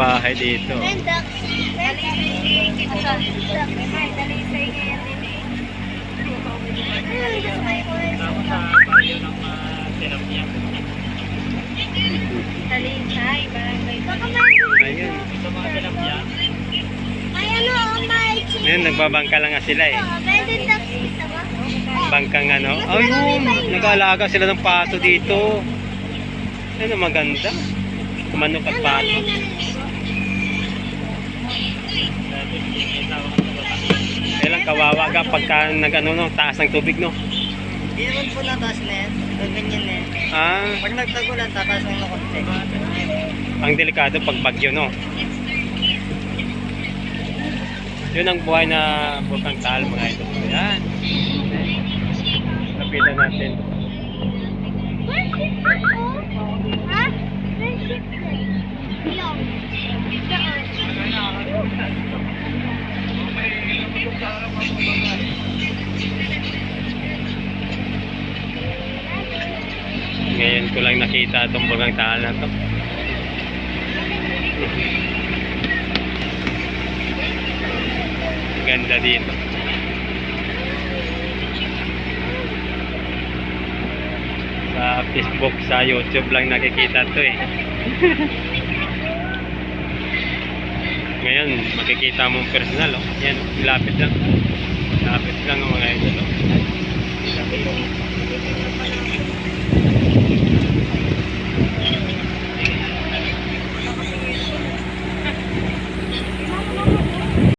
bahay dito. Talisay, barangay. Ayun. Ay, ano, may chicken. Ngayon, nagbabangka lang nga sila eh. Pwede taxi ba? Bangkang ano. Ayun, nag-aalaga sila ng pato dito. Ayun, maganda. Manok at pato. Kailang kawawa ka pagka nag-ano, no, taas ng tubig, no? Hindi naman po nataas na yan. Ganyan na yan. Ah, Pag nagtagulan, tataas lang na konti. ang delikado pag bagyo, no? Yun ang buhay na Bulkang Taal, mga ito. Ayan. Lapitan natin. Ha? Yung. Ngayon ko lang nakita itong Bulkang Taal na to. Ganda dito. Sa Facebook, sa YouTube lang nakikita to eh. Ngayon, makikita mong personal, oh. Yan, lapit lang. Lapit lang ang mga ito, oh.